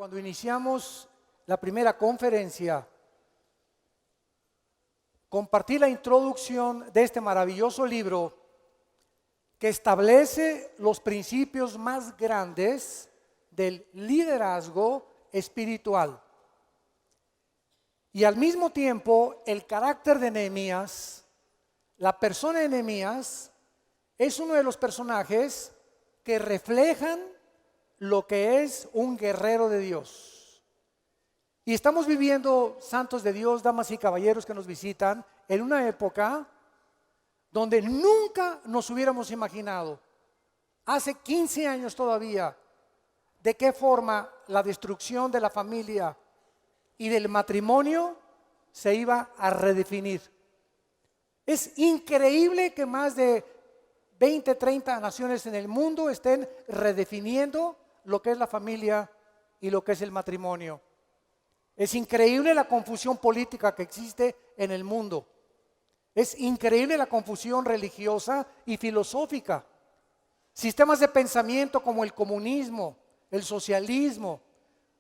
cuando iniciamos la primera conferencia, compartí la introducción de este maravilloso libro que establece los principios más grandes del liderazgo espiritual. Y al mismo tiempo, el carácter de Nehemías, la persona de Nehemías, es uno de los personajes que reflejan lo que es un guerrero de Dios. Y estamos viviendo, santos de Dios, damas y caballeros que nos visitan, en una época donde nunca nos hubiéramos imaginado, hace 15 años todavía, de qué forma la destrucción de la familia y del matrimonio se iba a redefinir. Es increíble que más de 20, 30 naciones en el mundo estén redefiniendo lo que es la familia y lo que es el matrimonio. Es increíble la confusión política que existe en el mundo. Es increíble la confusión religiosa y filosófica. Sistemas de pensamiento como el comunismo, el socialismo,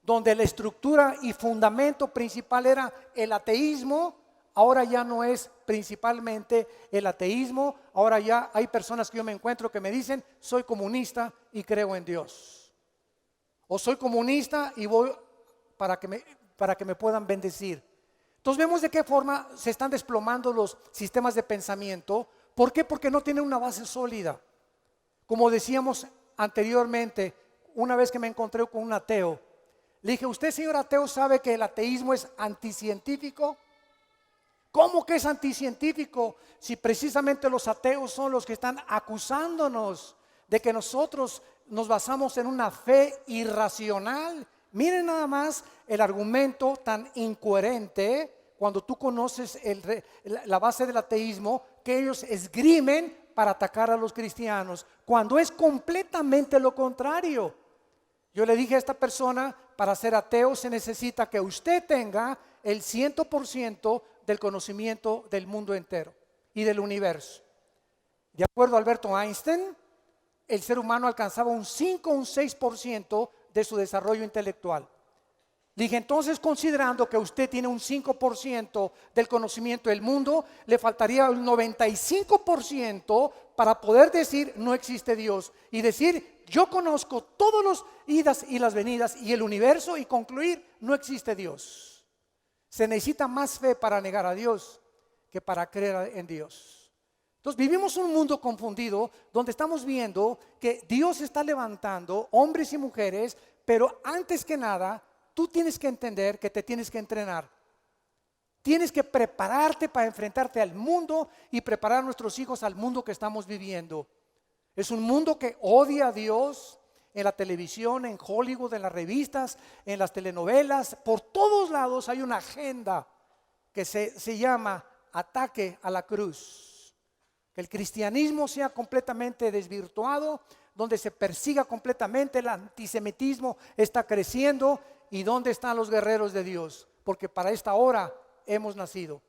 donde la estructura y fundamento principal era el ateísmo, ahora ya no es principalmente el ateísmo. Ahora ya hay personas que yo me encuentro que me dicen: soy comunista y creo en Dios. O soy comunista y voy para que me puedan bendecir. Entonces vemos de qué forma se están desplomando los sistemas de pensamiento. ¿Por qué? Porque no tienen una base sólida. Como decíamos anteriormente, una vez que me encontré con un ateo, le dije: ¿usted, señor ateo, sabe que el ateísmo es anticientífico? ¿Cómo que es anticientífico? Si precisamente los ateos son los que están acusándonos de que nosotros nos basamos en una fe irracional. Miren nada más el argumento tan incoherente cuando tú conoces la base del ateísmo que ellos esgrimen para atacar a los cristianos, cuando es completamente lo contrario. Yo le dije a esta persona: para ser ateo se necesita que usted tenga el 100% del conocimiento del mundo entero y del universo. De acuerdo a Albert Einstein, el ser humano alcanzaba un 5 o un 6% de su desarrollo intelectual. Dije: entonces, considerando que usted tiene un 5% del conocimiento del mundo, le faltaría el 95% para poder decir no existe Dios, y decir yo conozco todos los idas y las venidas y el universo, y concluir no existe Dios. Se necesita más fe para negar a Dios que para creer en Dios. Entonces vivimos un mundo confundido donde estamos viendo que Dios está levantando hombres y mujeres, pero antes que nada tú tienes que entender que te tienes que entrenar. Tienes que prepararte para enfrentarte al mundo y preparar a nuestros hijos al mundo que estamos viviendo. Es un mundo que odia a Dios. En la televisión, en Hollywood, en las revistas, en las telenovelas, por todos lados hay una agenda que se llama ataque a la cruz. Que el cristianismo sea completamente desvirtuado, donde se persiga completamente, el antisemitismo está creciendo. ¿Y dónde están los guerreros de Dios? Porque para esta hora hemos nacido.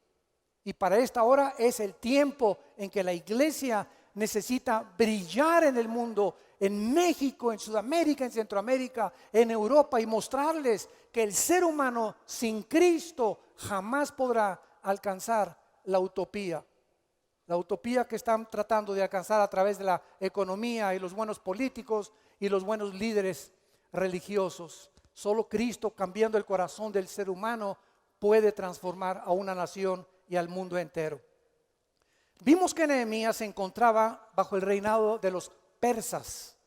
Y para esta hora es el tiempo en que la iglesia necesita brillar en el mundo, en México, en Sudamérica, en Centroamérica, en Europa, y mostrarles que el ser humano sin Cristo jamás podrá alcanzar la utopía. La utopía que están tratando de alcanzar a través de la economía y los buenos políticos y los buenos líderes religiosos. Solo Cristo, cambiando el corazón del ser humano, puede transformar a una nación y al mundo entero. Vimos que Nehemías se encontraba bajo el reinado de los persas.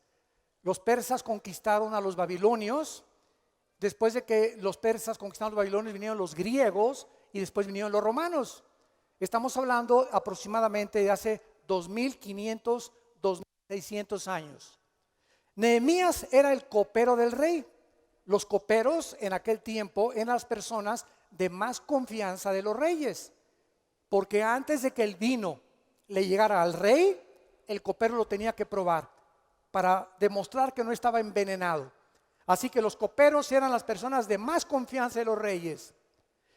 Los persas conquistaron a los babilonios. Después de que los persas conquistaron a los babilonios, vinieron los griegos y después vinieron los romanos. Estamos hablando aproximadamente de hace 2500, 2600 años. Nehemías era el copero del rey. Los coperos en aquel tiempo eran las personas de más confianza de los reyes, porque antes de que el vino le llegara al rey, el copero lo tenía que probar para demostrar que no estaba envenenado. Así que los coperos eran las personas de más confianza de los reyes.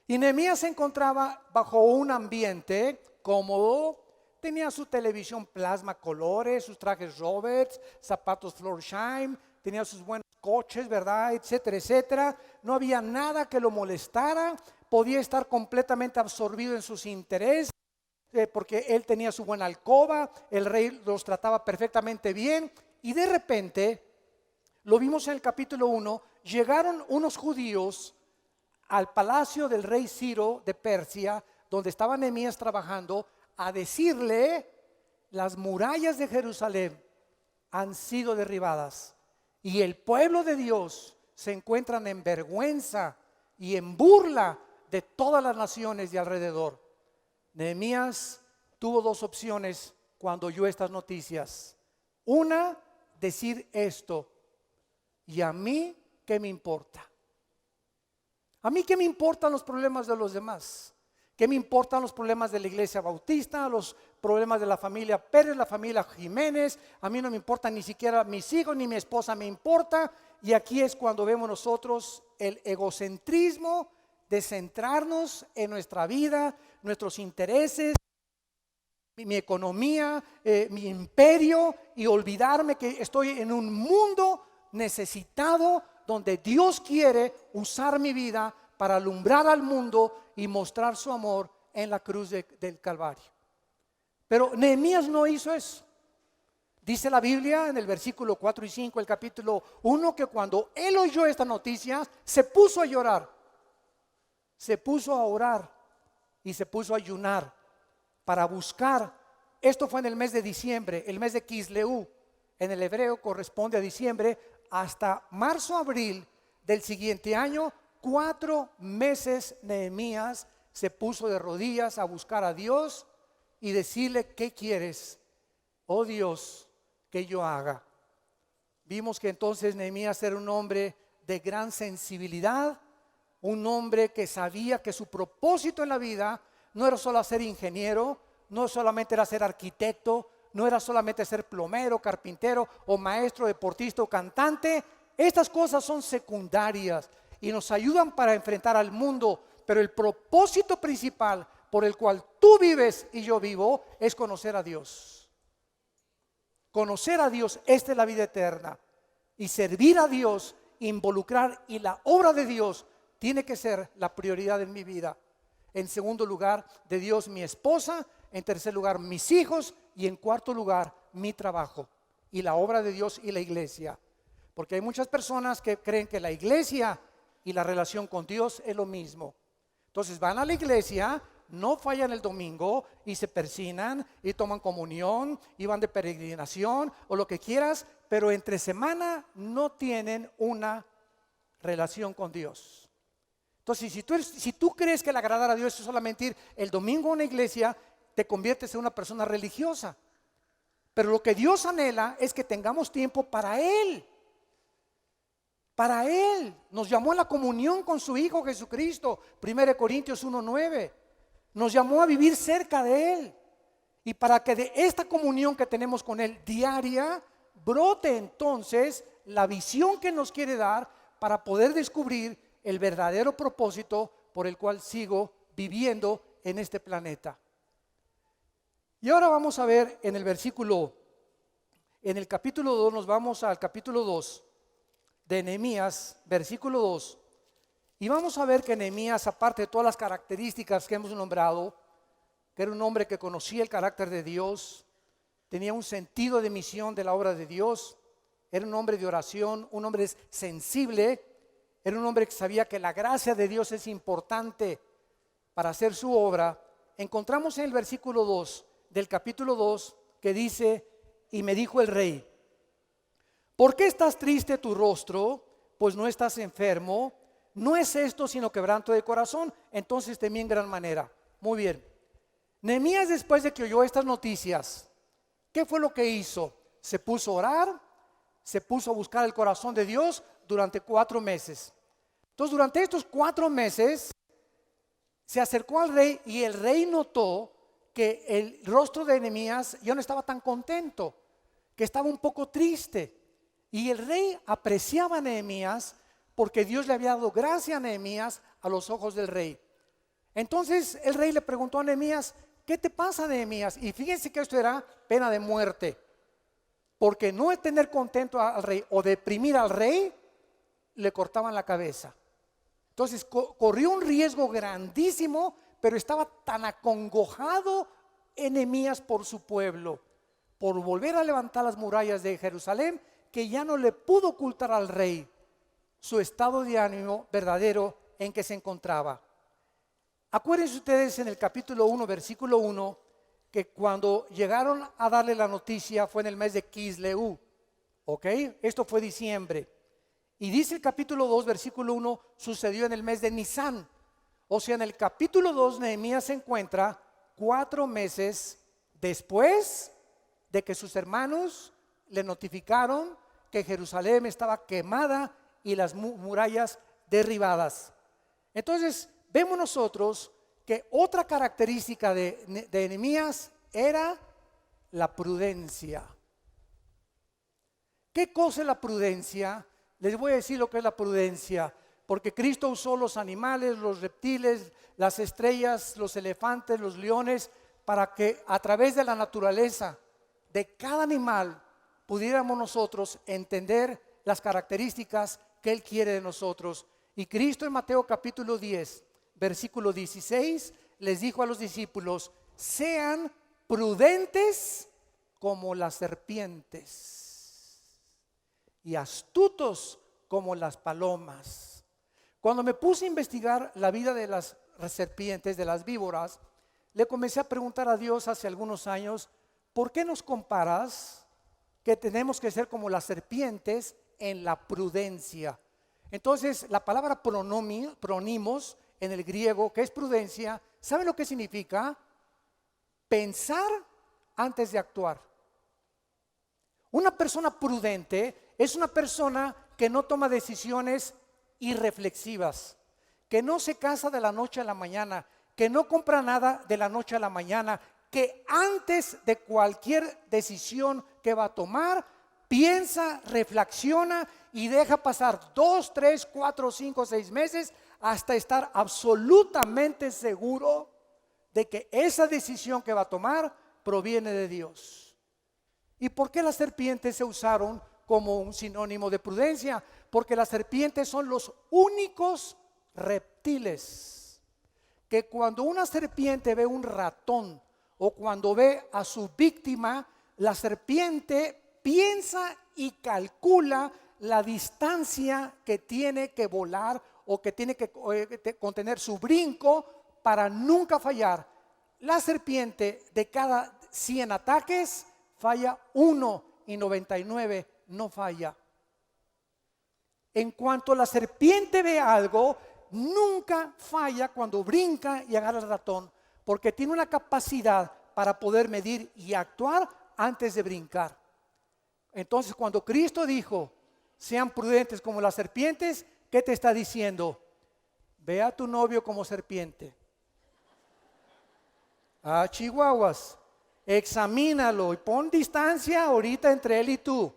Y Nehemías se encontraba bajo un ambiente cómodo. Tenía su televisión plasma colores, sus trajes Roberts, zapatos Florsheim, tenía sus buenos coches, ¿verdad? Etcétera, etcétera. No había nada que lo molestara, podía estar completamente absorbido en sus intereses, porque él tenía su buena alcoba, el rey los trataba perfectamente bien, y de repente, lo vimos en el capítulo 1, llegaron unos judíos al palacio del rey Ciro de Persia, donde estaba Nehemías trabajando, a decirle: las murallas de Jerusalén han sido derribadas y el pueblo de Dios se encuentran en vergüenza y en burla de todas las naciones de alrededor. Nehemías tuvo dos opciones cuando oyó estas noticias. Una, decir esto: ¿y a mí qué me importa? ¿A mí qué me importan los problemas de los demás? ¿Qué me importan los problemas de la iglesia bautista, los problemas de la familia Pérez, la familia Jiménez? A mí no me importan ni siquiera mis hijos ni mi esposa me importa. Y aquí es cuando vemos nosotros el egocentrismo de centrarnos en nuestra vida, nuestros intereses, mi economía, mi imperio, y olvidarme que estoy en un mundo necesitado donde Dios quiere usar mi vida para alumbrar al mundo y mostrar su amor en la cruz del Calvario. Pero Nehemías no hizo eso. Dice la Biblia en el versículo 4 y 5, el capítulo 1, que cuando él oyó esta noticia, se puso a llorar, se puso a orar y se puso a ayunar para buscar. Esto fue en el mes de diciembre, el mes de Kisleu. En el hebreo corresponde a diciembre. Hasta marzo, abril del siguiente año, 4 meses Nehemías se puso de rodillas a buscar a Dios y decirle: ¿qué quieres, oh Dios, que yo haga? Vimos que entonces Nehemías era un hombre de gran sensibilidad, un hombre que sabía que su propósito en la vida no era solo ser ingeniero, no solamente era ser arquitecto, no era solamente ser plomero, carpintero o maestro, deportista o cantante. Estas cosas son secundarias y nos ayudan para enfrentar al mundo, pero el propósito principal por el cual tú vives y yo vivo es conocer a Dios. Conocer a Dios, esta es la vida eterna, y servir a Dios, involucrar, y la obra de Dios tiene que ser la prioridad en mi vida. En segundo lugar, de Dios mi esposa. En tercer lugar, mis hijos. Y en cuarto lugar, mi trabajo y la obra de Dios y la iglesia. Porque hay muchas personas que creen que la iglesia y la relación con Dios es lo mismo. Entonces van a la iglesia, no fallan el domingo y se persignan y toman comunión y van de peregrinación o lo que quieras, pero entre semana no tienen una relación con Dios. Entonces, si tú crees que el agradar a Dios es solamente ir el domingo a una iglesia, te conviertes en una persona religiosa. Pero lo que Dios anhela es que tengamos tiempo para Él. Para Él. Nos llamó a la comunión con su Hijo Jesucristo. 1 Corintios 1:9. Nos llamó a vivir cerca de Él. Y para que de esta comunión que tenemos con Él diaria, brote entonces la visión que nos quiere dar para poder descubrir el verdadero propósito por el cual sigo viviendo en este planeta. Y ahora vamos a ver en el capítulo 2, nos vamos al capítulo 2 de Nehemías, versículo 2, y vamos a ver que Nehemías, aparte de todas las características que hemos nombrado, que era un hombre que conocía el carácter de Dios, tenía un sentido de misión de la obra de Dios, era un hombre de oración, un hombre sensible, era un hombre que sabía que la gracia de Dios es importante para hacer su obra. Encontramos en el versículo 2 del capítulo 2 que dice: y me dijo el rey: ¿por qué estás triste tu rostro? Pues no estás enfermo, no es esto sino quebranto de corazón. Entonces temí en gran manera. Muy bien. Nehemías, después de que oyó estas noticias, ¿qué fue lo que hizo? Se puso a orar, se puso a buscar el corazón de Dios durante 4 meses. Entonces, durante estos 4 meses se acercó al rey, y el rey notó que el rostro de Nehemías ya no estaba tan contento, que estaba un poco triste. Y el rey apreciaba a Nehemías porque Dios le había dado gracia a Nehemías a los ojos del rey. Entonces el rey le preguntó a Nehemías: ¿qué te pasa, Nehemías? Y fíjense que esto era pena de muerte. porque no tener contento al rey o deprimir al rey, le cortaban la cabeza. Entonces corrió un riesgo grandísimo, pero estaba tan acongojado Nehemías por su pueblo, por volver a levantar las murallas de Jerusalén, que ya no le pudo ocultar al rey su estado de ánimo verdadero en que se encontraba. Acuérdense ustedes en el capítulo 1, versículo 1, que cuando llegaron a darle la noticia fue en el mes de Kisleu, ¿ok? Esto fue diciembre. Y dice el capítulo 2, versículo 1, sucedió en el mes de Nisán. O sea, en el capítulo 2, Nehemías se encuentra 4 meses después de que sus hermanos le notificaron que Jerusalén estaba quemada y las murallas derribadas. Entonces, vemos nosotros que otra característica de Nehemías era la prudencia. ¿Qué cosa es la prudencia? Les voy a decir lo que es la prudencia, porque Cristo usó los animales, los reptiles, las estrellas, los elefantes, los leones, para que a través de la naturaleza de cada animal pudiéramos nosotros entender las características que Él quiere de nosotros. Y Cristo en Mateo capítulo 10, versículo 16, les dijo a los discípulos: sean prudentes como las serpientes y astutos como las palomas. Cuando me puse a investigar la vida de las serpientes, de las víboras, le comencé a preguntar a Dios hace algunos años: ¿por qué nos comparas que tenemos que ser como las serpientes en la prudencia? Entonces, la palabra pronimos en el griego, que es prudencia, ¿saben lo que significa? Pensar antes de actuar. Una persona prudente es una persona que no toma decisiones irreflexivas, que no se casa de la noche a la mañana, que no compra nada de la noche a la mañana, que antes de cualquier decisión que va a tomar, piensa, reflexiona y deja pasar 2, 3, 4, 5, 6 meses hasta estar absolutamente seguro de que esa decisión que va a tomar proviene de Dios. ¿Y por qué las serpientes se usaron como un sinónimo de prudencia? Porque las serpientes son los únicos reptiles que cuando una serpiente ve un ratón o cuando ve a su víctima, la serpiente piensa y calcula la distancia que tiene que volar o que tiene que contener su brinco para nunca fallar. La serpiente de cada 100 ataques falla 1 y 99 no falla. En cuanto la serpiente ve algo, nunca falla cuando brinca y agarra el ratón, porque tiene una capacidad para poder medir y actuar antes de brincar. Entonces, cuando Cristo dijo: sean prudentes como las serpientes, ¿qué te está diciendo? Ve a tu novio como serpiente. Ah, chihuahuas, examínalo y pon distancia ahorita entre él y tú.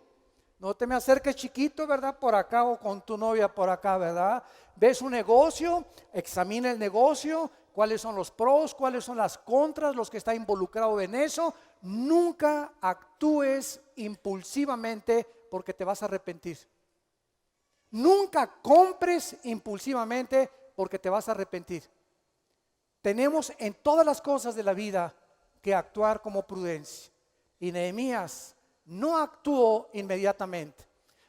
No te me acerques chiquito, ¿verdad? Por acá, o con tu novia por acá, ¿verdad? Ves un negocio, examina el negocio, cuáles son los pros, cuáles son las contras, los que está involucrado en eso. Nunca actúes impulsivamente porque te vas a arrepentir. Nunca compres impulsivamente porque te vas a arrepentir. Tenemos en todas las cosas de la vida que actuar como prudencia. Y Nehemías no actuó inmediatamente.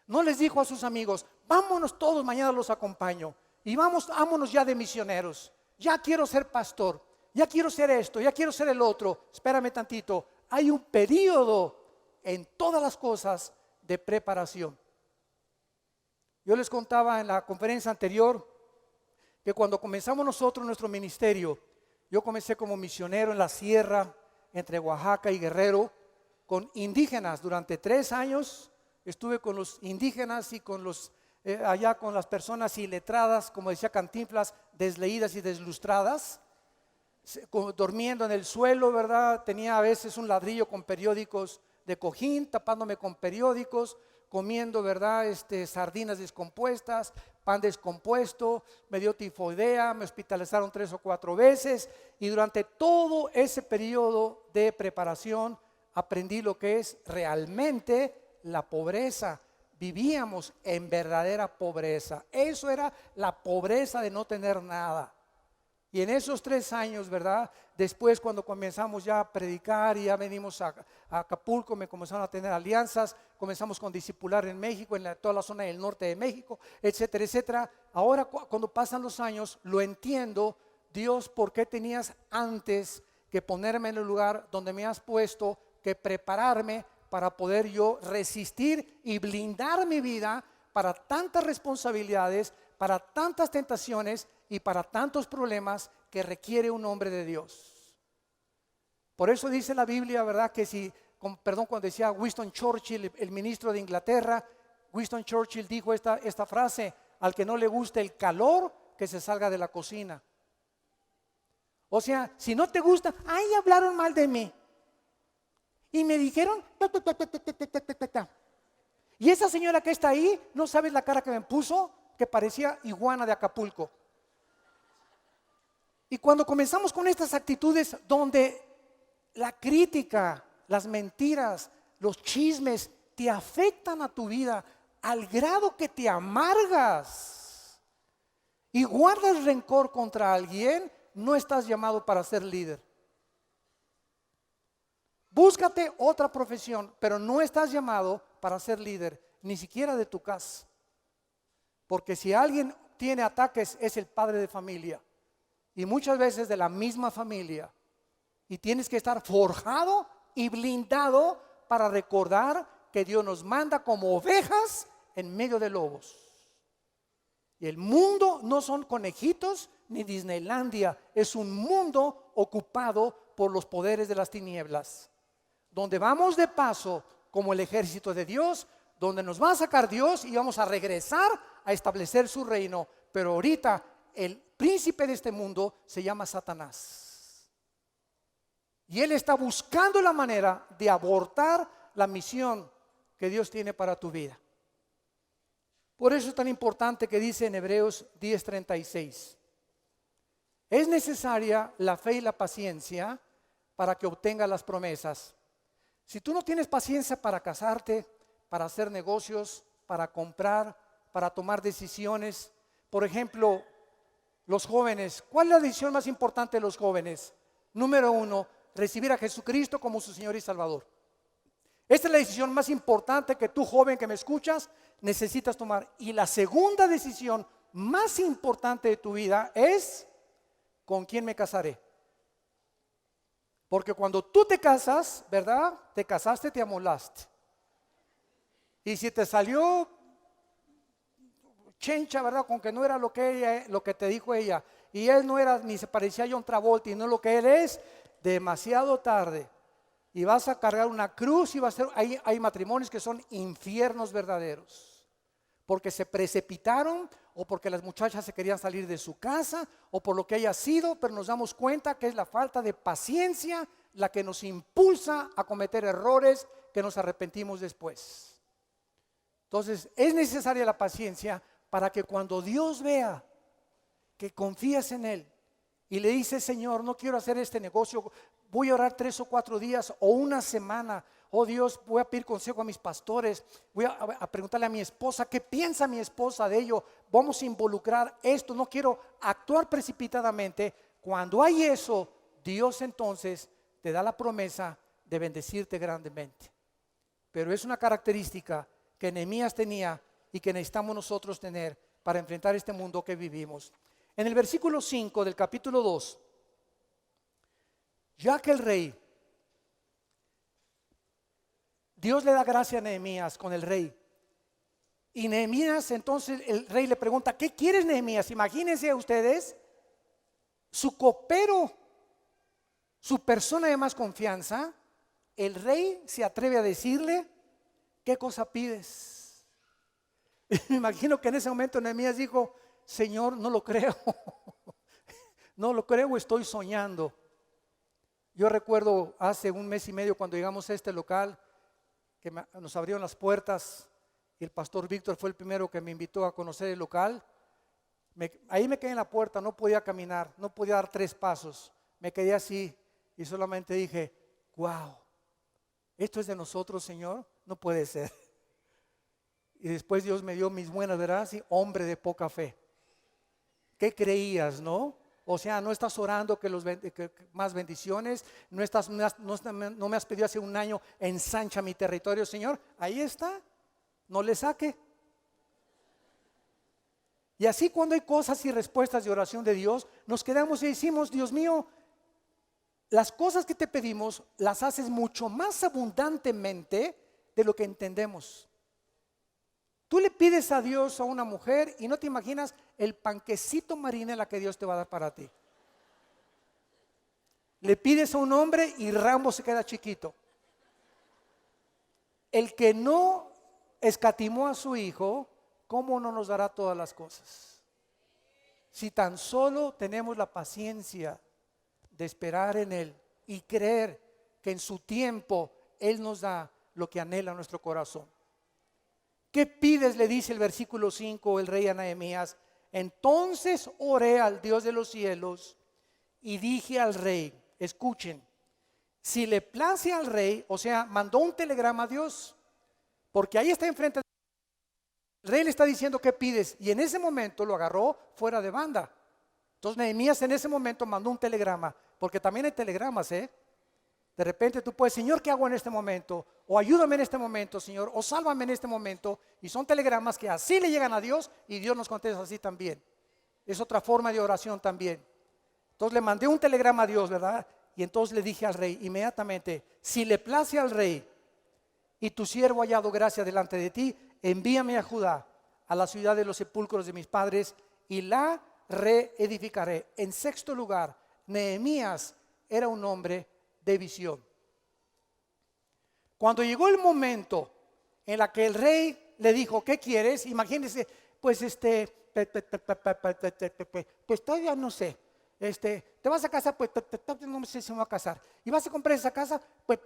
No les dijo a sus amigos: vámonos todos, mañana los acompaño. Y vámonos ya de misioneros. Ya quiero ser pastor. Ya quiero ser esto, ya quiero ser el otro. Espérame tantito. Hay un periodo en todas las cosas de preparación. Yo les contaba en la conferencia anterior que cuando comenzamos nosotros nuestro ministerio, yo comencé como misionero en la sierra entre Oaxaca y Guerrero con indígenas. Durante 3 años estuve con los indígenas y con los allá con las personas iletradas, como decía Cantinflas, desleídas y deslustradas, durmiendo en el suelo, ¿verdad? Tenía a veces un ladrillo con periódicos de cojín, tapándome con periódicos, comiendo, ¿verdad? Sardinas descompuestas, pan descompuesto, me dio tifoidea, me hospitalizaron 3 o 4 veces, y durante todo ese periodo de preparación aprendí lo que es realmente la pobreza. Vivíamos en verdadera pobreza. Eso era la pobreza de no tener nada. Y en esos 3 años, ¿verdad? Después, cuando comenzamos ya a predicar y ya venimos a Acapulco, me comenzaron a tener alianzas, comenzamos con discipular en México, en toda la zona del norte de México, etcétera, etcétera. Ahora, cuando pasan los años, lo entiendo. Dios, ¿por qué tenías antes que ponerme en el lugar donde me has puesto, que prepararme para poder yo resistir y blindar mi vida para tantas responsabilidades, para tantas tentaciones y para tantos problemas que requiere un hombre de Dios? Por eso dice la Biblia, ¿verdad? Que si, cuando decía Winston Churchill, el ministro de Inglaterra, Winston Churchill dijo esta frase: al que no le guste el calor, que se salga de la cocina. O sea, si no te gusta, ay, hablaron mal de mí y me dijeron y esa señora que está ahí, no sabes la cara que me puso, que parecía iguana de Acapulco. Y cuando comenzamos con estas actitudes donde la crítica, las mentiras, los chismes te afectan a tu vida al grado que te amargas y guardas rencor contra alguien, no estás llamado para ser líder. Búscate otra profesión, pero no estás llamado para ser líder, ni siquiera de tu casa. Porque si alguien tiene ataques, es el padre de familia. Y muchas veces de la misma familia. Y tienes que estar forjado y blindado para recordar que Dios nos manda como ovejas en medio de lobos. Y el mundo no son conejitos ni Disneylandia, es un mundo ocupado por los poderes de las tinieblas, donde vamos de paso como el ejército de Dios, donde nos va a sacar Dios y vamos a regresar a establecer su reino. Pero ahorita el príncipe de este mundo se llama Satanás. Y él está buscando la manera de abortar la misión que Dios tiene para tu vida. Por eso es tan importante que dice en Hebreos 10:36. Es necesaria la fe y la paciencia para que obtengas las promesas. Si tú no tienes paciencia para casarte, para hacer negocios, para comprar, para tomar decisiones, por ejemplo, los jóvenes, ¿cuál es la decisión más importante de los jóvenes? Número 1, recibir a Jesucristo como su Señor y Salvador. Esta es la decisión más importante que tú, joven que me escuchas, necesitas tomar. Y la segunda decisión más importante de tu vida es: ¿con quién me casaré? Porque cuando tú te casas, ¿verdad? Te casaste, te amolaste. Y si te salió chencha, ¿verdad? Con que no era lo que te dijo ella, y él no era, ni se parecía a John Travolta, y no lo que él es, demasiado tarde. Y vas a cargar una cruz y va a ser, hay matrimonios que son infiernos verdaderos. Porque se precipitaron, o porque las muchachas se querían salir de su casa, o por lo que haya sido, pero nos damos cuenta que es la falta de paciencia la que nos impulsa a cometer errores que nos arrepentimos después. Entonces, es necesaria la paciencia para que cuando Dios vea que confías en Él y le dices: Señor, no quiero hacer este negocio, voy a orar 3 o 4 días o una semana. Oh Dios, voy a pedir consejo a mis pastores, voy a preguntarle a mi esposa qué piensa mi esposa de ello, vamos a involucrar esto, no quiero actuar precipitadamente. Cuando hay eso, Dios entonces te da la promesa de bendecirte grandemente. Pero es una característica que Nehemías tenía y que necesitamos nosotros tener para enfrentar este mundo que vivimos. En el versículo 5 del capítulo 2, ya que el rey, Dios le da gracia a Nehemías con el rey. Y Nehemías, entonces el rey le pregunta: ¿qué quieres, Nehemías? Imagínense ustedes, su copero, su persona de más confianza, el rey se atreve a decirle: ¿qué cosa pides? Me imagino que en ese momento Nehemías dijo: Señor, no lo creo. No lo creo, estoy soñando. Yo recuerdo hace 1 mes y medio cuando llegamos a este local, que nos abrieron las puertas y el pastor Víctor fue el primero que me invitó a conocer el local. Ahí me quedé en la puerta, no podía caminar, no podía dar 3 pasos, me quedé así y solamente dije: wow, esto es de nosotros, Señor, no puede ser. Y después Dios me dio mis buenas, ¿verdad? Sí, hombre de poca fe. ¿Qué creías, no? O sea, no estás orando que más bendiciones, no me has pedido hace un año, ensancha mi territorio, Señor. Ahí está, no le saque. Y así cuando hay cosas y respuestas de oración de Dios, nos quedamos y decimos, Dios mío, las cosas que te pedimos las haces mucho más abundantemente de lo que entendemos. Tú le pides a Dios a una mujer y no te imaginas el panquecito marinela que Dios te va a dar para ti. Le pides a un hombre y Rambo se queda chiquito. El que no escatimó a su hijo, ¿cómo no nos dará todas las cosas? Si tan solo tenemos la paciencia de esperar en Él y creer que en su tiempo Él nos da lo que anhela nuestro corazón. ¿Qué pides? Le dice el versículo 5 el rey a Nehemías. Entonces oré al Dios de los cielos y dije al rey, escuchen, si le place al rey, o sea, mandó un telegrama a Dios, porque ahí está enfrente. El rey le está diciendo qué pides y en ese momento lo agarró fuera de banda. Entonces Nehemías en ese momento mandó un telegrama, porque también hay telegramas, De repente tú puedes, Señor, ¿qué hago en este momento? O ayúdame en este momento, Señor, o sálvame en este momento. Y son telegramas que así le llegan a Dios y Dios nos contesta así también. Es otra forma de oración también. Entonces le mandé un telegrama a Dios, ¿verdad? Y entonces le dije al rey inmediatamente, si le place al rey y tu siervo ha hallado gracia delante de ti, envíame a Judá, a la ciudad de los sepulcros de mis padres, y la reedificaré. En sexto lugar, Nehemías era un hombre de visión. Cuando llegó el momento en la que el rey le dijo, ¿qué quieres? Imagínense, pues pues todavía no sé. Te vas a casar, pues no sé si me voy a casar. Y vas a comprar esa casa, pues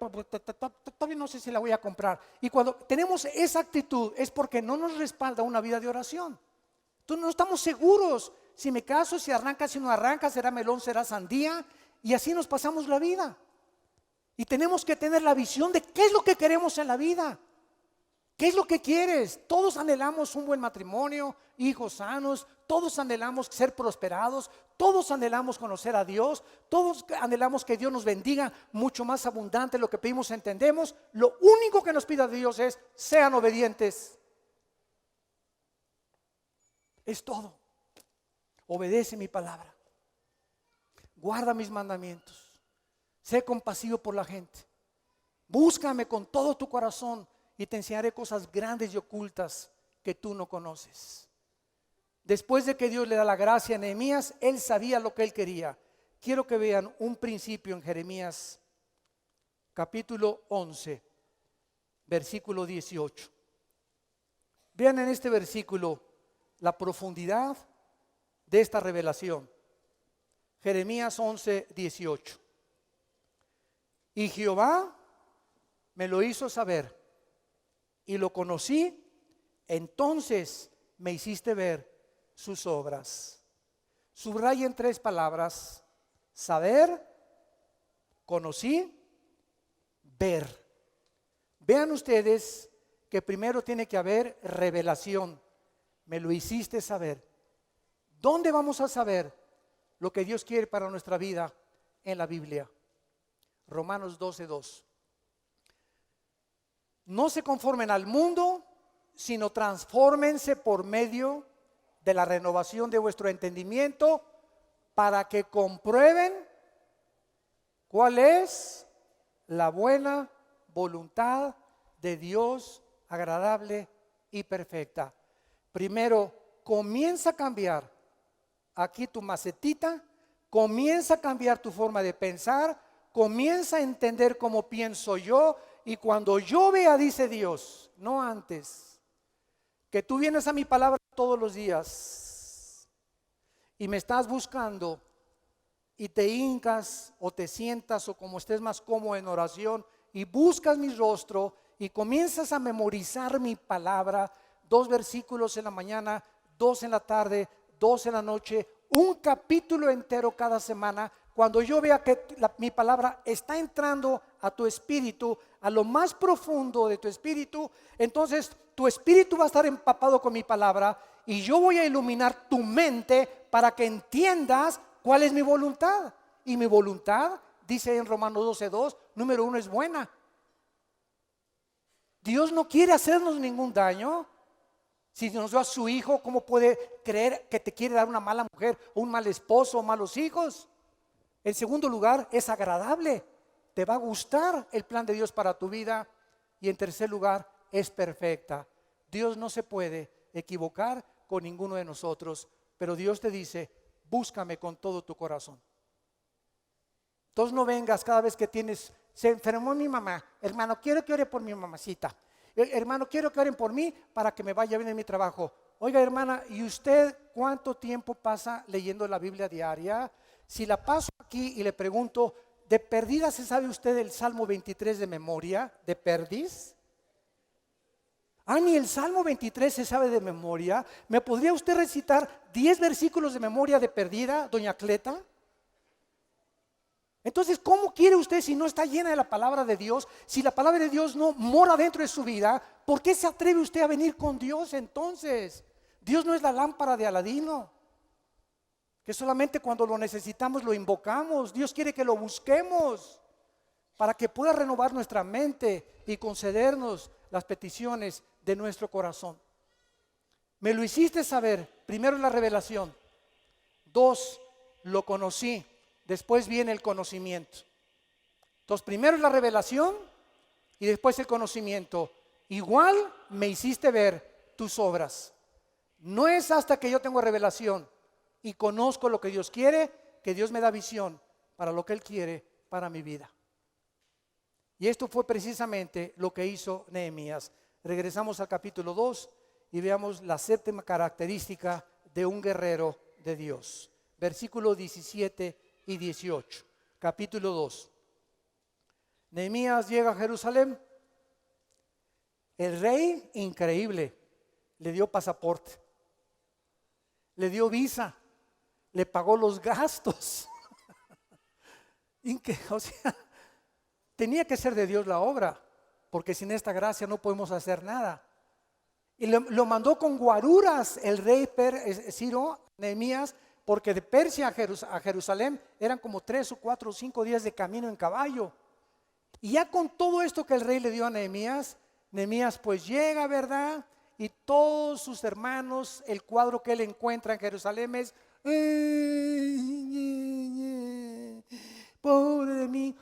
todavía no sé si la voy a comprar. Y cuando tenemos esa actitud es porque no nos respalda una vida de oración. Entonces no estamos seguros si me caso, si arranca, si no arranca, será melón, será sandía. Y así nos pasamos la vida. Y tenemos que tener la visión de qué es lo que queremos en la vida. ¿Qué es lo que quieres? Todos anhelamos un buen matrimonio, hijos sanos, todos anhelamos ser prosperados, todos anhelamos conocer a Dios, todos anhelamos que Dios nos bendiga mucho más abundante de lo que pedimos, entendemos. Lo único que nos pide a Dios es, sean obedientes. Es todo. Obedece mi palabra. Guarda mis mandamientos. Sé compasivo por la gente. Búscame con todo tu corazón y te enseñaré cosas grandes y ocultas que tú no conoces. Después de que Dios le da la gracia a Nehemías, él sabía lo que él quería. Quiero que vean un principio en Jeremías capítulo 11, versículo 18. Vean en este versículo la profundidad de esta revelación. Jeremías 11, 18. Y Jehová me lo hizo saber y lo conocí, entonces me hiciste ver sus obras. Subraya en 3 palabras: saber, conocí, ver. Vean ustedes que primero tiene que haber revelación. Me lo hiciste saber. ¿Dónde vamos a saber lo que Dios quiere para nuestra vida? En la Biblia. Romanos 12:2. No se conformen al mundo, sino transfórmense por medio de la renovación de vuestro entendimiento, para que comprueben cuál es la buena voluntad de Dios, agradable y perfecta. Primero, comienza a cambiar aquí tu macetita, comienza a cambiar tu forma de pensar, comienza a entender cómo pienso yo, y cuando yo vea, dice Dios, no antes, que tú vienes a mi palabra todos los días y me estás buscando y te hincas o te sientas o como estés más cómodo en oración y buscas mi rostro y comienzas a memorizar mi palabra, 2 versículos en la mañana, 2 en la tarde, 2 en la noche, un capítulo entero cada semana, cuando yo vea que mi palabra está entrando a tu espíritu, a lo más profundo de tu espíritu, entonces tu espíritu va a estar empapado con mi palabra y yo voy a iluminar tu mente para que entiendas cuál es mi voluntad. Y mi voluntad, dice en Romanos 12:2, número 1, es buena. Dios no quiere hacernos ningún daño. Si nos dio a su hijo, ¿cómo puede creer que te quiere dar una mala mujer o un mal esposo o malos hijos? En segundo lugar, es agradable. Te va a gustar el plan de Dios para tu vida. Y en tercer lugar, es perfecta. Dios no se puede equivocar con ninguno de nosotros, pero Dios te dice, búscame con todo tu corazón. Entonces no vengas cada vez que se enfermó mi mamá, hermano, quiero que ore por mi mamacita. Hermano, quiero que oren por mí para que me vaya bien en mi trabajo. Oiga, hermana, ¿y usted cuánto tiempo pasa leyendo la Biblia diaria? Si la paso aquí y le pregunto, ¿de perdida se sabe usted el Salmo 23 de memoria? ¿De perdiz? Ni el Salmo 23 se sabe de memoria. ¿Me podría usted recitar 10 versículos de memoria de perdida, doña Cleta? Entonces, ¿cómo quiere usted si no está llena de la palabra de Dios? Si la palabra de Dios no mora dentro de su vida, ¿por qué se atreve usted a venir con Dios entonces? Dios no es la lámpara de Aladino, que solamente cuando lo necesitamos lo invocamos. Dios quiere que lo busquemos para que pueda renovar nuestra mente y concedernos las peticiones de nuestro corazón. Me lo hiciste saber. Primero la revelación. 2, lo conocí. Después viene el conocimiento. Entonces, primero es la revelación y después el conocimiento. Igual me hiciste ver tus obras. No es hasta que yo tengo revelación y conozco lo que Dios quiere, que Dios me da visión para lo que Él quiere para mi vida. Y esto fue precisamente lo que hizo Nehemías. Regresamos al capítulo 2 y veamos la séptima característica de un guerrero de Dios. Versículo 17 y 18, capítulo 2. Nehemías llega a Jerusalén. El rey, increíble, le dio pasaporte, le dio visa, le pagó los gastos. O sea, tenía que ser de Dios la obra, porque sin esta gracia no podemos hacer nada. Y lo mandó con guaruras el rey Ciro, Nehemías, porque de Persia a Jerusalén eran como 3 o 4 o 5 días de camino en caballo. Y ya con todo esto que el rey le dio a Nehemías, Nehemías pues llega, ¿verdad? Y todos sus hermanos, el cuadro que él encuentra en Jerusalén es: pobre de mí,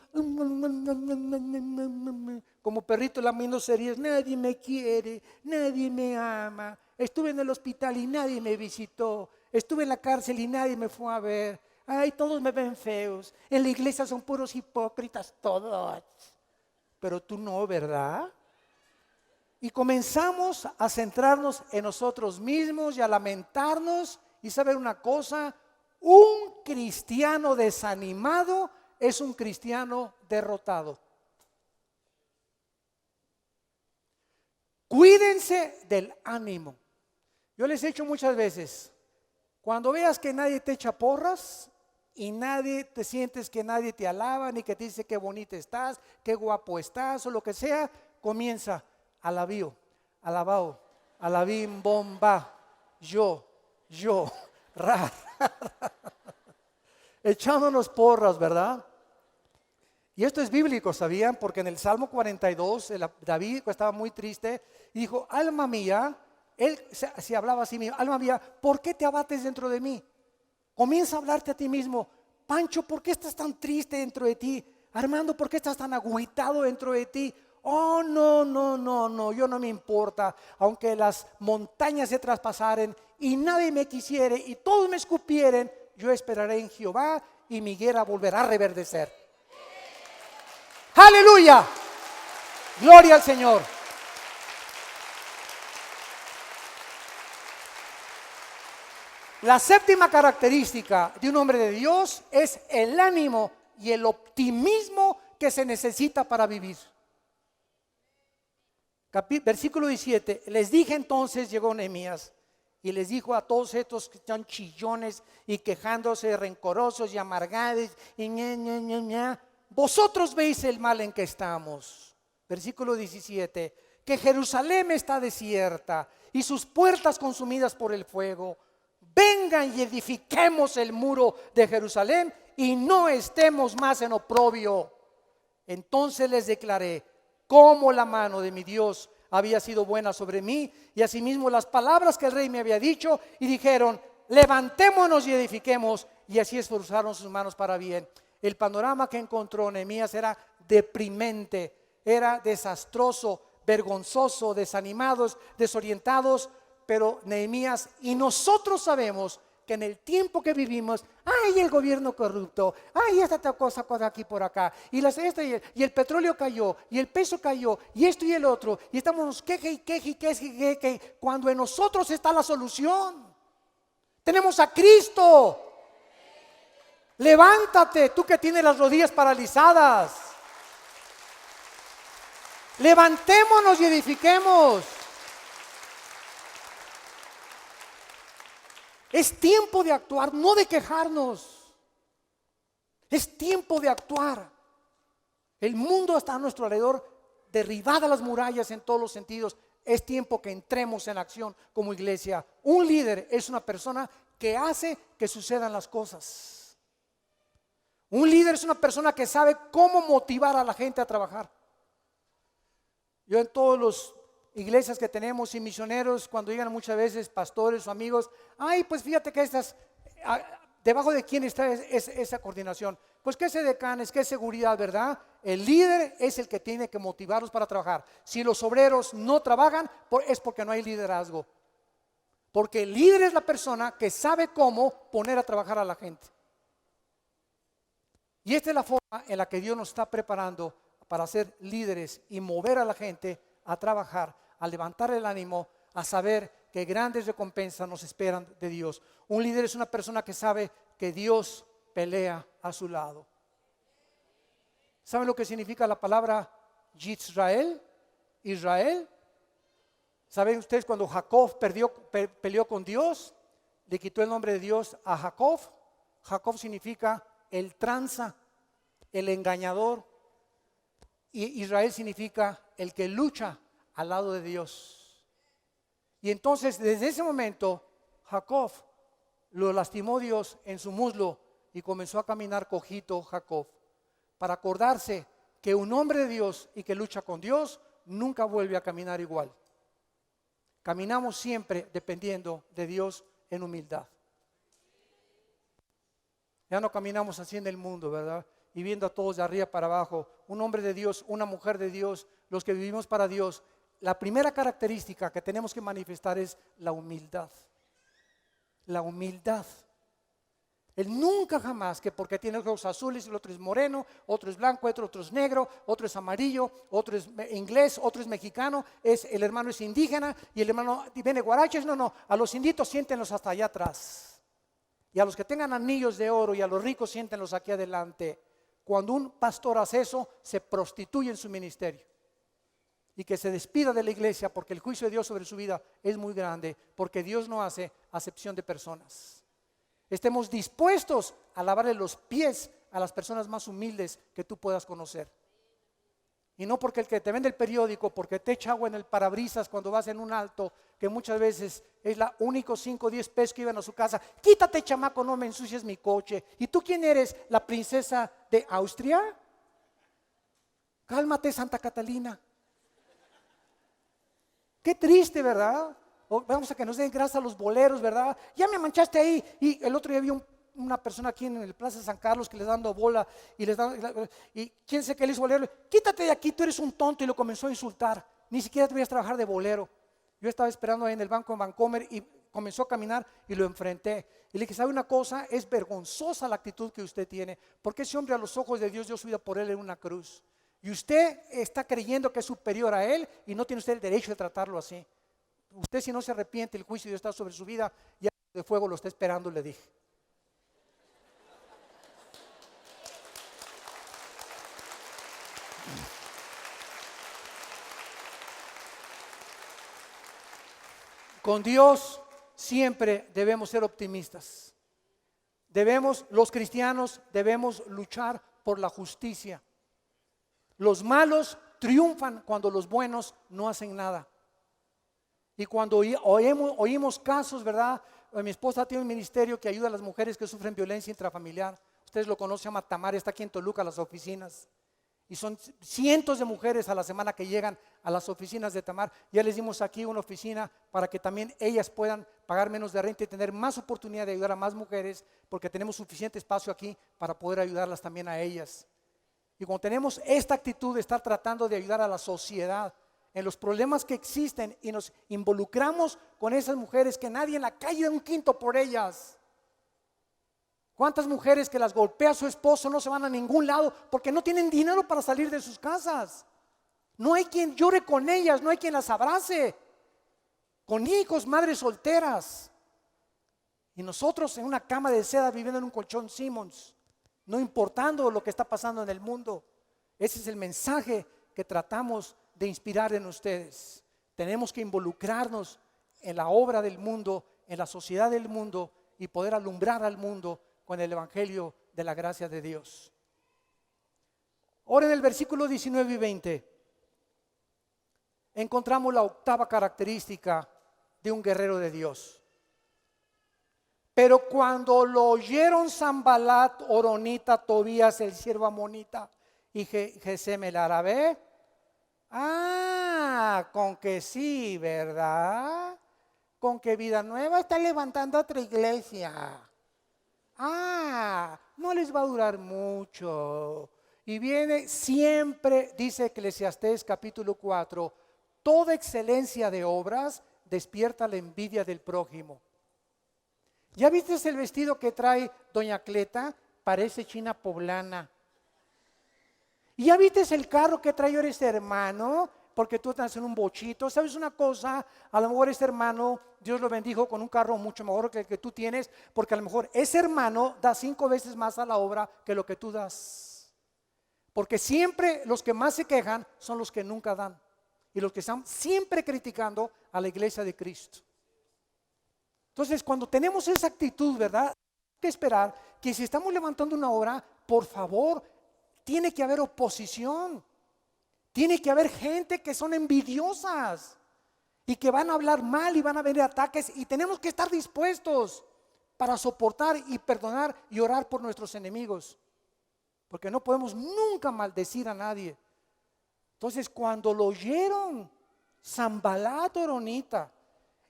como perrito lamiendo cerillas, nadie me quiere, nadie me ama. Estuve en el hospital y nadie me visitó. Estuve en la cárcel y nadie me fue a ver. Ay, todos me ven feos. En la iglesia son puros hipócritas todos. Pero tú no, ¿verdad? Y comenzamos a centrarnos en nosotros mismos y a lamentarnos. Y saber una cosa, un cristiano desanimado es un cristiano derrotado. Cuídense del ánimo. Yo les he dicho muchas veces, cuando veas que nadie te echa porras y nadie te sientes que nadie te alaba ni que te dice qué bonita estás, qué guapo estás o lo que sea, comienza: alabío, alabao, alabim, bomba, yo, ra, echándonos porras, ¿verdad? Y esto es bíblico, ¿sabían? Porque en el Salmo 42, David estaba muy triste y dijo: alma mía, él se hablaba a sí mismo: alma mía, ¿por qué te abates dentro de mí? Comienza a hablarte a ti mismo: Pancho, ¿por qué estás tan triste dentro de ti? Armando, ¿por qué estás tan agüitado dentro de ti? Oh, no, yo no me importa, aunque las montañas se traspasaren y nadie me quisiere y todos me escupieren, yo esperaré en Jehová y mi higuera volverá a reverdecer. ¡Aleluya! ¡Gloria al Señor! La séptima característica de un hombre de Dios es el ánimo y el optimismo que se necesita para vivir. Versículo 17. Les dije entonces, llegó Nehemías, Y les dijo a todos estos que están chillones y quejándose, rencorosos y amargados, y vosotros veis el mal en que estamos. Versículo 17, que Jerusalén está desierta y sus puertas consumidas por el fuego. Vengan y edifiquemos el muro de Jerusalén y no estemos más en oprobio. Entonces les declaré cómo la mano de mi Dios había sido buena sobre mí, y asimismo las palabras que el rey me había dicho, y dijeron: levantémonos y edifiquemos, y así esforzaron sus manos para bien. El panorama que encontró Nehemías era deprimente, era desastroso, vergonzoso, desanimados, desorientados. Pero Nehemías y nosotros sabemos que en el tiempo que vivimos, ay, el gobierno corrupto, ay, esta cosa aquí por acá, y el petróleo cayó, y el peso cayó, y esto y el otro, y estamos queje, cuando en nosotros está la solución. Tenemos a Cristo. Levántate, tú que tienes las rodillas paralizadas. Levantémonos y edifiquemos. Es tiempo de actuar, no de quejarnos. Es tiempo de actuar. El mundo está a nuestro alrededor, derribadas las murallas en todos los sentidos. Es tiempo que entremos en acción como iglesia. Un líder es una persona que hace que sucedan las cosas. Un líder es una persona que sabe cómo motivar a la gente a trabajar. Yo en todos los iglesias que tenemos y misioneros, cuando llegan muchas veces pastores o amigos, ay, pues fíjate que debajo de quién está esa coordinación. Pues que es decanes, que es seguridad, ¿verdad? El líder es el que tiene que motivarlos para trabajar. Si los obreros no trabajan, es porque no hay liderazgo. Porque el líder es la persona que sabe cómo poner a trabajar a la gente. Y esta es la forma en la que Dios nos está preparando para ser líderes y mover a la gente a trabajar, a levantar el ánimo, a saber que grandes recompensas nos esperan de Dios. Un líder es una persona que sabe que Dios pelea a su lado. ¿Saben lo que significa la palabra Yisrael? Israel. ¿Saben ustedes cuando Jacob peleó con Dios? Le quitó el nombre de Dios a Jacob. Jacob significa el tranza, el engañador. Y Israel significa el que lucha al lado de Dios. Y entonces desde ese momento Jacob lo lastimó Dios en su muslo y comenzó a caminar cojito Jacob, para acordarse que un hombre de Dios y que lucha con Dios nunca vuelve a caminar igual. Caminamos siempre dependiendo de Dios en humildad. Ya no caminamos así en el mundo, ¿verdad? Y viendo a todos de arriba para abajo. Un hombre de Dios, una mujer de Dios, los que vivimos para Dios, la primera característica que tenemos que manifestar es la humildad. La humildad. Él nunca jamás, que porque tiene ojos azules, el otro es moreno, otro es blanco, otro es negro, otro es amarillo, otro es inglés, otro es mexicano, el hermano es indígena y el hermano viene guaraches. No, a los inditos siéntenlos hasta allá atrás. Y a los que tengan anillos de oro y a los ricos siéntenlos aquí adelante. Cuando un pastor hace eso, se prostituye en su ministerio. Y que se despida de la iglesia, porque el juicio de Dios sobre su vida es muy grande, porque Dios no hace acepción de personas. Estemos dispuestos a lavarle los pies a las personas más humildes que tú puedas conocer. Y no porque el que te vende el periódico, porque te echa agua en el parabrisas cuando vas en un alto, que muchas veces es la único 5 o 10 pesos que iban a su casa. Quítate, chamaco, no me ensucies mi coche. ¿Y tú quién eres? ¿La princesa de Austria? Cálmate, Santa Catalina. Qué triste, ¿verdad? Vamos a que nos den gracias a los boleros, ¿verdad? Ya me manchaste ahí. Y el otro día vi una persona aquí en el Plaza San Carlos que les dando bola y quién sé qué le hizo bolero. Quítate de aquí, tú eres un tonto, y lo comenzó a insultar. Ni siquiera te voy a trabajar de bolero. Yo estaba esperando ahí en el banco en Vancomer y comenzó a caminar y lo enfrenté. Y le dije, ¿sabe una cosa? Es vergonzosa la actitud que usted tiene, porque ese hombre a los ojos de Dios dio su vida por él en una cruz. Y usted está creyendo que es superior a él y no tiene usted el derecho de tratarlo así. Usted, si no se arrepiente, el juicio de Dios está sobre su vida, ya de fuego lo está esperando, le dije. Con Dios siempre debemos ser optimistas. Los cristianos debemos luchar por la justicia. Los malos triunfan cuando los buenos no hacen nada. Y cuando oímos casos, ¿verdad? Mi esposa tiene un ministerio que ayuda a las mujeres que sufren violencia intrafamiliar. Ustedes lo conocen, se llama Tamar, está aquí en Toluca, las oficinas. Y son cientos de mujeres a la semana que llegan a las oficinas de Tamar. Ya les dimos aquí una oficina para que también ellas puedan pagar menos de renta y tener más oportunidad de ayudar a más mujeres, porque tenemos suficiente espacio aquí para poder ayudarlas también a ellas. Y cuando tenemos esta actitud de estar tratando de ayudar a la sociedad en los problemas que existen y nos involucramos con esas mujeres que nadie en la calle da un quinto por ellas. ¿Cuántas mujeres que las golpea su esposo no se van a ningún lado porque no tienen dinero para salir de sus casas? No hay quien llore con ellas, no hay quien las abrace. Con hijos, madres solteras. Y nosotros en una cama de seda viviendo en un colchón Simmons, no importando lo que está pasando en el mundo. Ese es el mensaje que tratamos de inspirar en ustedes. Tenemos que involucrarnos en la obra del mundo, en la sociedad del mundo, y poder alumbrar al mundo con el evangelio de la gracia de Dios. Ahora en el versículo 19 y 20 encontramos la octava característica de un guerrero de Dios. Pero cuando lo oyeron Sanbalat, Horonita, Tobías, el siervo amonita y Gesem el árabe, con que sí, ¿verdad? Con que Vida Nueva está levantando otra iglesia. No les va a durar mucho. Y viene siempre, dice Eclesiastés capítulo 4, toda excelencia de obras despierta la envidia del prójimo. ¿Ya viste el vestido que trae doña Cleta? Parece china poblana. ¿Y ya viste el carro que trae este hermano? Porque tú estás en un bochito. ¿Sabes una cosa? A lo mejor este hermano, Dios lo bendijo con un carro mucho mejor que el que tú tienes, porque a lo mejor ese hermano da 5 veces más a la obra que lo que tú das. Porque siempre los que más se quejan son los que nunca dan. Y los que están siempre criticando a la iglesia de Cristo. Entonces, cuando tenemos esa actitud, ¿verdad? Hay que esperar que si estamos levantando una obra, por favor, tiene que haber oposición. Tiene que haber gente que son envidiosas y que van a hablar mal y van a venir ataques, y tenemos que estar dispuestos para soportar y perdonar y orar por nuestros enemigos, porque no podemos nunca maldecir a nadie. Entonces, cuando lo oyeron Sanbalat Horonita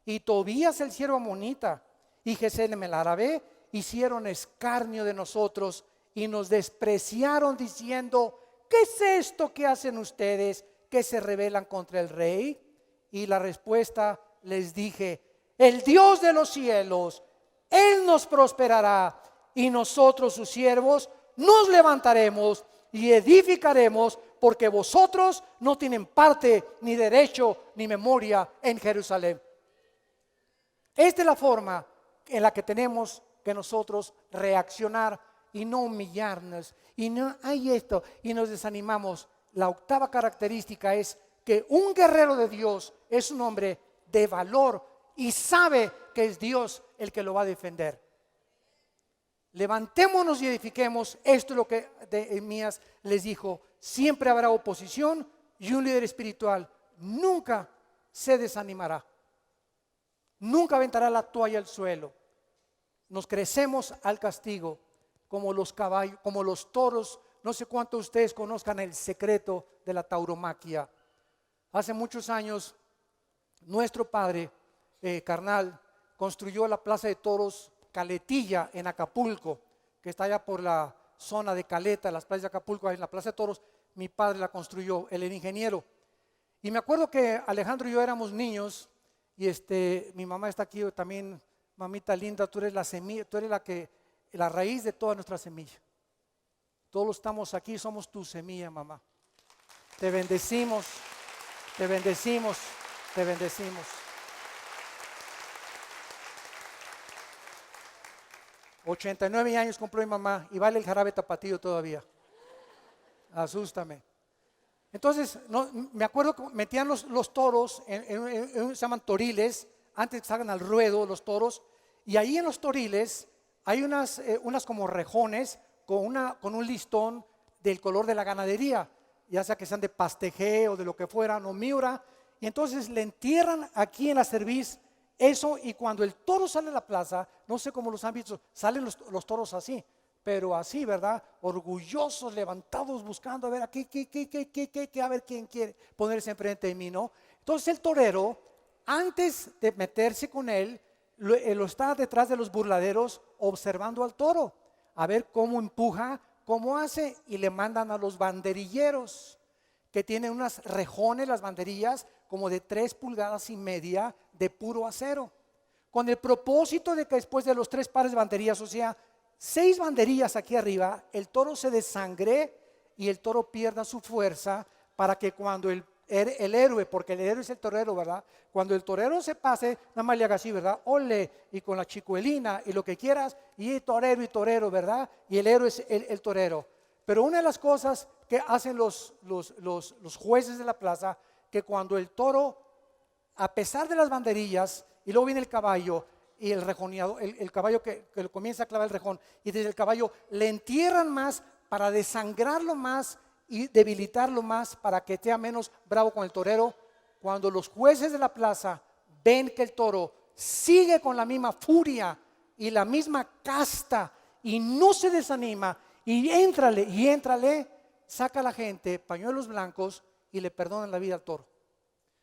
y Tobías el siervo amonita y Gesem el árabe, hicieron escarnio de nosotros y nos despreciaron diciendo: ¿qué es esto que hacen ustedes que se rebelan contra el rey? Y la respuesta les dije: el Dios de los cielos, Él nos prosperará, y nosotros sus siervos nos levantaremos y edificaremos, porque vosotros no tienen parte, ni derecho, ni memoria en Jerusalén. Esta es la forma en la que tenemos que nosotros reaccionar y no humillarnos y no hay esto y nos desanimamos. La octava característica es que un guerrero de Dios es un hombre de valor y sabe que es Dios el que lo va a defender. Levantémonos y edifiquemos. Esto es lo que Nehemías les dijo: siempre habrá oposición y un líder espiritual nunca se desanimará, nunca aventará la toalla al suelo. Nos crecemos al castigo como los caballos, como los toros. No sé cuántos de ustedes conozcan el secreto de la tauromaquia. Hace muchos años nuestro padre carnal construyó la plaza de toros Caletilla en Acapulco, que está allá por la zona de Caleta, las playas de Acapulco. En la plaza de toros mi padre la construyó, él era ingeniero. Y me acuerdo que Alejandro y yo éramos niños y mi mamá está aquí también. Mamita linda, tú eres la semilla, tú eres la raíz de toda nuestra semilla. Todos estamos aquí, somos tu semilla, mamá. Te bendecimos, te bendecimos, te bendecimos. 89 años cumplió mi mamá y vale el jarabe tapatío todavía. Asústame. Entonces, me acuerdo que metían los toros, se llaman toriles, antes que salgan al ruedo los toros, y ahí en los toriles hay unas como rejones con un listón del color de la ganadería, ya sea que sean de pasteje o de lo que fuera, no miura, y entonces le entierran aquí en la cerviz eso, y cuando el toro sale a la plaza, no sé cómo los han visto, salen los toros así, pero así, ¿verdad? Orgullosos, levantados, buscando a ver aquí, a ver quién quiere ponerse enfrente de mí, ¿no? Entonces el torero, antes de meterse con él, lo está detrás de los burladeros observando al toro, a ver cómo empuja, cómo hace, y le mandan a los banderilleros, que tienen unas rejones, las banderillas, como de 3,5 pulgadas de puro acero, con el propósito de que después de los 3 pares de banderillas, o sea, 6 banderillas aquí arriba, el toro se desangre y el toro pierda su fuerza, para que cuando el héroe, porque el héroe es el torero, ¿verdad? Cuando el torero se pase, nada más le haga así, ¿verdad? Ole, y con la chicuelina y lo que quieras, y torero, ¿verdad? Y el héroe es el torero. Pero una de las cosas que hacen los jueces de la plaza, que cuando el toro, a pesar de las banderillas, y luego viene el caballo y el rejoneado, el caballo que le comienza a clavar el rejón, y desde el caballo le entierran más para desangrarlo más y debilitarlo más, para que sea menos bravo con el torero. Cuando los jueces de la plaza ven que el toro sigue con la misma furia y la misma casta y no se desanima, y éntrale, saca a la gente pañuelos blancos y le perdonan la vida al toro.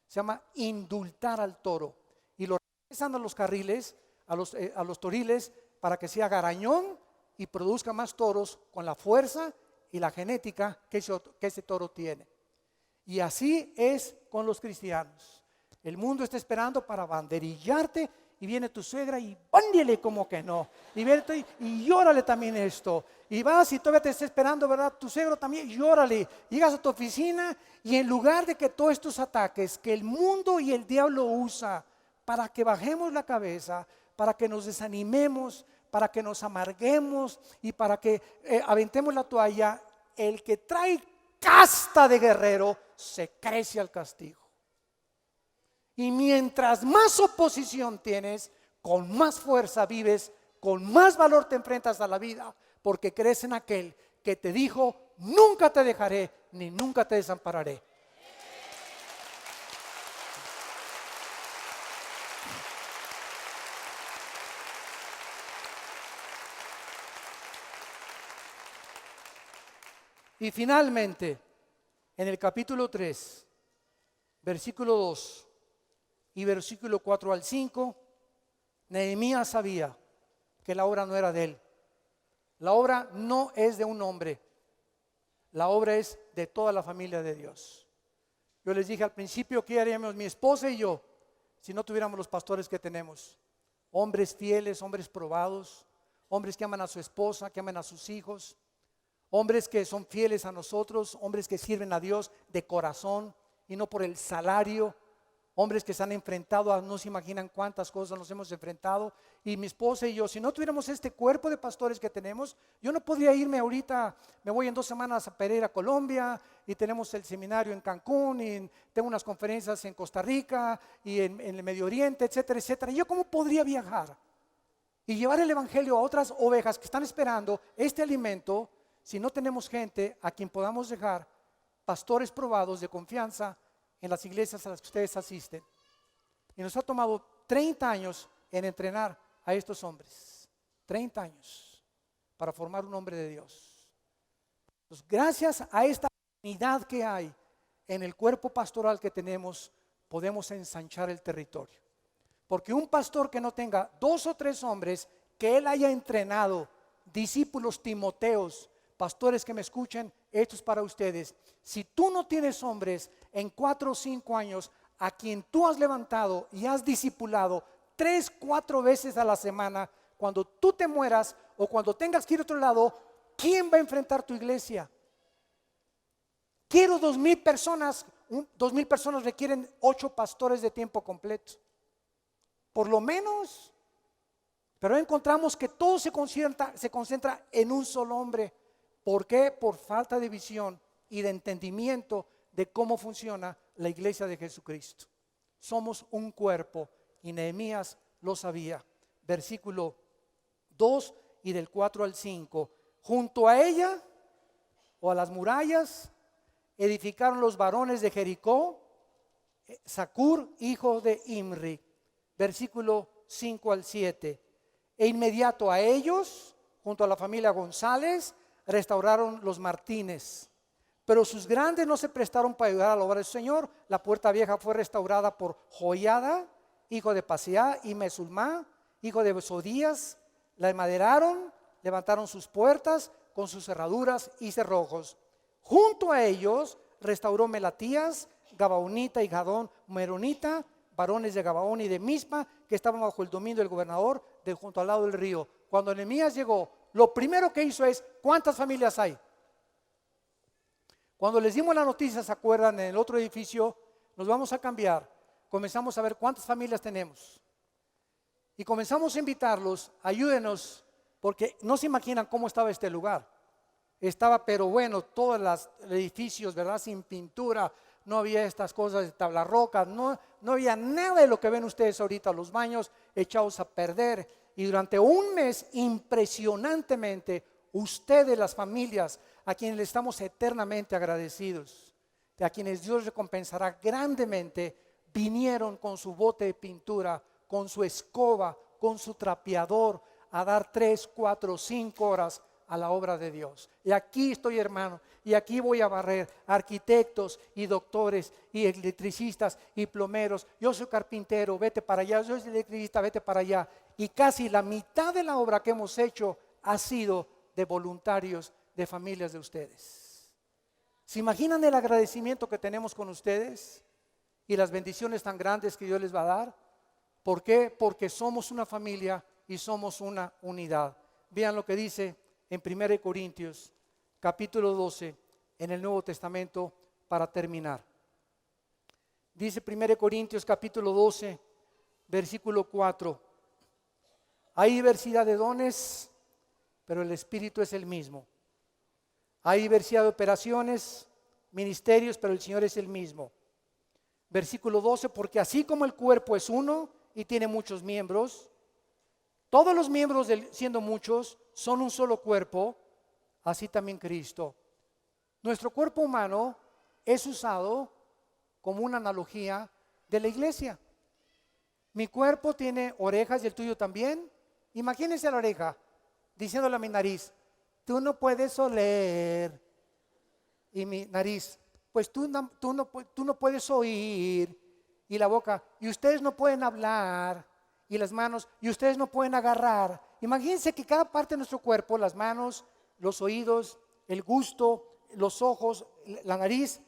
Se llama indultar al toro, y lo regresan a los carriles, a los toriles, para que sea garañón y produzca más toros con la fuerza y la genética que ese toro tiene. Y así es con los cristianos. El mundo está esperando para banderillarte, y viene tu suegra y bándele como que no, y viene y llórale también esto, y vas y todavía te está esperando, ¿verdad? Tu suegro también, llórale. Llegas a tu oficina, y en lugar de que todos estos ataques que el mundo y el diablo usa para que bajemos la cabeza, para que nos desanimemos, para que nos amarguemos y para que aventemos la toalla, el que trae casta de guerrero se crece al castigo. Y mientras más oposición tienes, con más fuerza vives, con más valor te enfrentas a la vida, porque crees en aquel que te dijo: nunca te dejaré ni nunca te desampararé. Y finalmente, en el capítulo 3, versículo 2 y versículo 4 al 5, Nehemías sabía que la obra no era de él. La obra no es de un hombre, la obra es de toda la familia de Dios. Yo les dije al principio: ¿qué haríamos mi esposa y yo si no tuviéramos los pastores que tenemos? Hombres fieles, hombres probados, hombres que aman a su esposa, que aman a sus hijos, hombres que son fieles a nosotros, hombres que sirven a Dios de corazón y no por el salario, hombres que se han enfrentado a no se imaginan cuántas cosas nos hemos enfrentado. Y mi esposa y yo, si no tuviéramos este cuerpo de pastores que tenemos, yo no podría irme ahorita. Me voy en 2 semanas a Pereira, Colombia, y tenemos el seminario en Cancún, y tengo unas conferencias en Costa Rica y en el Medio Oriente, etcétera, etcétera. ¿Yo cómo podría viajar y llevar el evangelio a otras ovejas que están esperando este alimento, si no tenemos gente a quien podamos dejar, pastores probados de confianza, en las iglesias a las que ustedes asisten? Y nos ha tomado 30 años en entrenar a estos hombres, 30 años para formar un hombre de Dios. Pues gracias a esta unidad que hay en el cuerpo pastoral que tenemos, podemos ensanchar el territorio. Porque un pastor que no tenga 2 o 3 hombres que él haya entrenado, discípulos Timoteos, pastores que me escuchen, esto es para ustedes. Si tú no tienes hombres en 4 o 5 años a quien tú has levantado y has discipulado 3, 4 veces a la semana, cuando tú te mueras o cuando tengas que ir a otro lado, ¿quién va a enfrentar tu iglesia? Quiero 2,000 personas. 2,000 personas requieren 8 pastores de tiempo completo, por lo menos. Pero encontramos que todo se concentra en un solo hombre. ¿Por qué? Por falta de visión y de entendimiento de cómo funciona la iglesia de Jesucristo. Somos un cuerpo y Nehemías lo sabía. Versículo 2 y del 4 al 5. Junto a ella o a las murallas edificaron los varones de Jericó, Zacur, hijo de Imri. Versículo 5 al 7. E inmediato a ellos, junto a la familia González, restauraron los Martínez. Pero sus grandes no se prestaron para ayudar a la obra del Señor. La puerta vieja fue restaurada por Joiada, hijo de Pasiá, y Mesulmá, hijo de Besodías. La enmaderaron, levantaron sus puertas con sus cerraduras y cerrojos. Junto a ellos restauró Melatías, Gabaonita y Gadón Meronita, varones de Gabaón y de Mispa, que estaban bajo el dominio del gobernador de junto al lado del río. Cuando Nehemías llegó, lo primero que hizo es: ¿cuántas familias hay? Cuando les dimos la noticia, ¿se acuerdan? En el otro edificio, nos vamos a cambiar. Comenzamos a ver cuántas familias tenemos. Y comenzamos a invitarlos: ayúdenos, porque no se imaginan cómo estaba este lugar. Estaba, pero bueno, todos los edificios, ¿verdad? Sin pintura, no había estas cosas de tabla roca, no había nada de lo que ven ustedes ahorita, los baños echados a perder. Y durante un mes, impresionantemente, ustedes, las familias, a quienes le estamos eternamente agradecidos, a quienes Dios recompensará grandemente, vinieron con su bote de pintura, con su escoba, con su trapeador, a dar 3, 4, 5 horas a la obra de Dios. Y aquí estoy, hermano, y aquí voy a barrer arquitectos y doctores y electricistas y plomeros. Yo soy carpintero, vete para allá. Yo soy electricista, vete para allá. Y casi la mitad de la obra que hemos hecho ha sido de voluntarios, de familias de ustedes. ¿Se imaginan el agradecimiento que tenemos con ustedes y las bendiciones tan grandes que Dios les va a dar? ¿Por qué? Porque somos una familia y somos una unidad. Vean lo que dice en 1 Corintios capítulo 12 en el Nuevo Testamento para terminar. Dice 1 Corintios capítulo 12 versículo 4: hay diversidad de dones, pero el Espíritu es el mismo. Hay diversidad de operaciones, ministerios, pero el Señor es el mismo. Versículo 12: porque así como el cuerpo es uno y tiene muchos miembros, todos los miembros, siendo muchos, son un solo cuerpo, así también Cristo. Nuestro cuerpo humano es usado como una analogía de la iglesia. Mi cuerpo tiene orejas y el tuyo también. Imagínense la oreja diciéndole a mi nariz: tú no puedes oler. Y mi nariz: pues tú no puedes oír. Y la boca: y ustedes no pueden hablar. Y las manos: y ustedes no pueden agarrar. Imagínense que cada parte de nuestro cuerpo, las manos, los oídos, el gusto, los ojos, la nariz,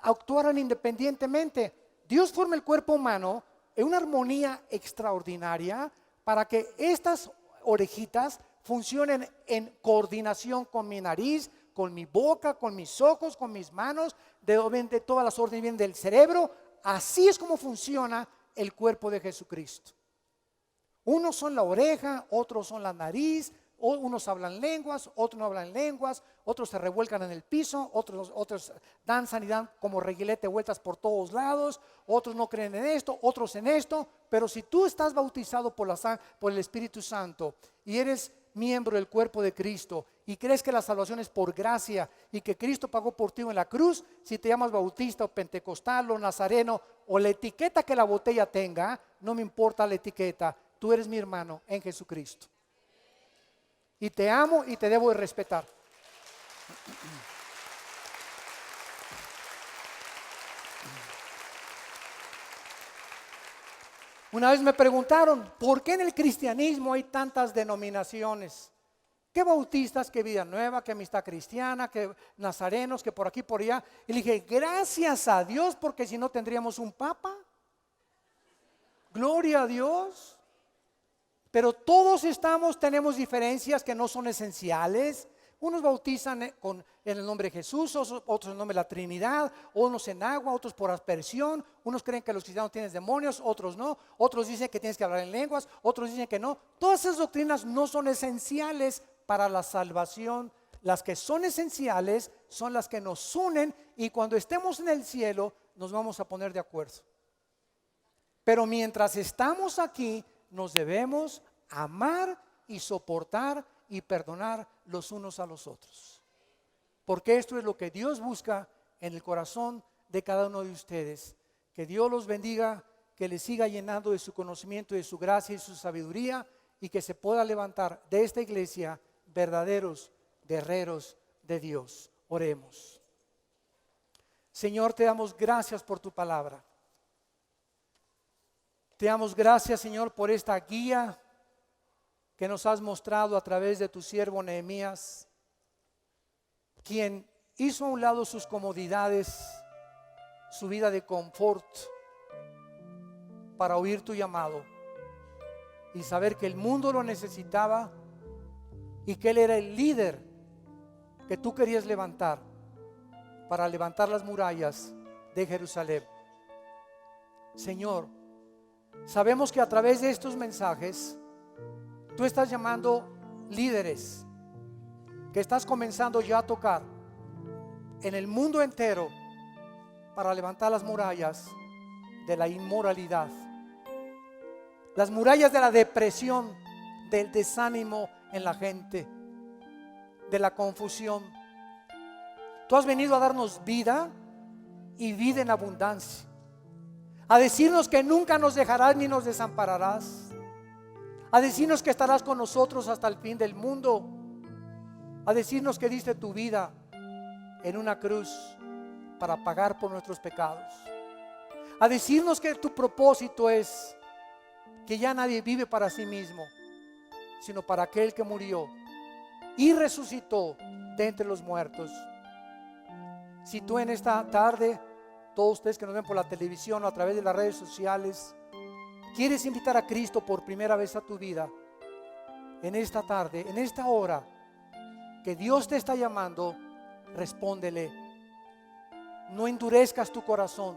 actuaran independientemente. Dios forma el cuerpo humano en una armonía extraordinaria para que estas orejitas funcionen en coordinación con mi nariz, con mi boca, con mis ojos, con mis manos, de todas las órdenes vienen del cerebro. Así es como funciona el cuerpo de Jesucristo. Unos son la oreja, otros son la nariz, unos hablan lenguas, otros no hablan lenguas, otros se revuelcan en el piso, otros danzan y dan como reguilete vueltas por todos lados, otros no creen en esto, otros en esto. Pero si tú estás bautizado por el Espíritu Santo y eres miembro del cuerpo de Cristo y crees que la salvación es por gracia y que Cristo pagó por ti en la cruz, si te llamas bautista o pentecostal o nazareno o la etiqueta que la botella tenga, no me importa la etiqueta, tú eres mi hermano en Jesucristo. Y te amo y te debo de respetar. Una vez me preguntaron: ¿por qué en el cristianismo hay tantas denominaciones? ¿Qué bautistas, qué vida nueva, qué amistad cristiana, qué nazarenos, qué por aquí, por allá? Y le dije: gracias a Dios, porque si no tendríamos un papa. Gloria a Dios. Pero todos tenemos diferencias que no son esenciales. Unos bautizan en el nombre de Jesús, otros en el nombre de la Trinidad, unos en agua, otros por aspersión. Unos creen que los cristianos tienen demonios, otros no. Otros dicen que tienes que hablar en lenguas, otros dicen que no. Todas esas doctrinas no son esenciales para la salvación. Las que son esenciales son las que nos unen, y cuando estemos en el cielo nos vamos a poner de acuerdo. Pero mientras estamos aquí, nos debemos amar y soportar y perdonar los unos a los otros. Porque esto es lo que Dios busca en el corazón de cada uno de ustedes. Que Dios los bendiga, que les siga llenando de su conocimiento, de su gracia y su sabiduría, y que se pueda levantar de esta iglesia verdaderos guerreros de Dios. Oremos. Señor, te damos gracias por tu palabra. Te damos gracias, Señor, por esta guía que nos has mostrado a través de tu siervo Nehemías, quien hizo a un lado sus comodidades, su vida de confort, para oír tu llamado y saber que el mundo lo necesitaba y que él era el líder que tú querías levantar para levantar las murallas de Jerusalén. Señor, sabemos que a través de estos mensajes tú estás llamando líderes que estás comenzando ya a tocar en el mundo entero para levantar las murallas de la inmoralidad, las murallas de la depresión, del desánimo en la gente, de la confusión. Tú has venido a darnos vida y vida en abundancia, a decirnos que nunca nos dejarás ni nos desampararás, a decirnos que estarás con nosotros hasta el fin del mundo, a decirnos que diste tu vida en una cruz para pagar por nuestros pecados, a decirnos que tu propósito es que ya nadie vive para sí mismo, sino para aquel que murió y resucitó de entre los muertos. Si tú en esta tarde, todos ustedes que nos ven por la televisión o a través de las redes sociales, quieres invitar a Cristo por primera vez a tu vida, en esta tarde, en esta hora que Dios te está llamando, respóndele. No endurezcas tu corazón.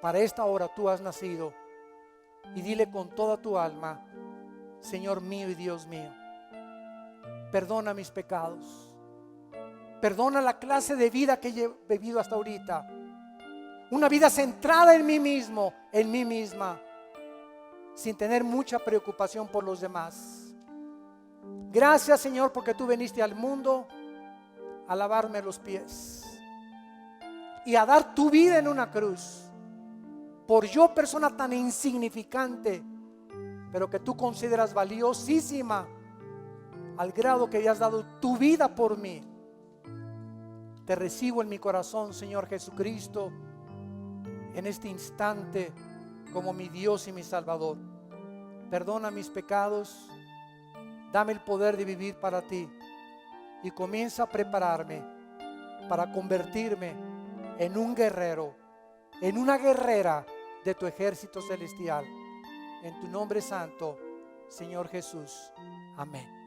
Para esta hora tú has nacido, y dile con toda tu alma: Señor mío y Dios mío, perdona mis pecados, perdona la clase de vida que he vivido hasta ahorita, una vida centrada en mí mismo, en mí misma, sin tener mucha preocupación por los demás. Gracias, Señor, porque tú viniste al mundo a lavarme los pies y a dar tu vida en una cruz, por yo, persona tan insignificante, pero que tú consideras valiosísima, al grado que hayas dado tu vida por mí. Te recibo en mi corazón, Señor Jesucristo, en este instante como mi Dios y mi Salvador. Perdona mis pecados, dame el poder de vivir para ti, y comienza a prepararme para convertirme en un guerrero, en una guerrera de tu ejército celestial. En tu nombre santo, Señor Jesús. Amén.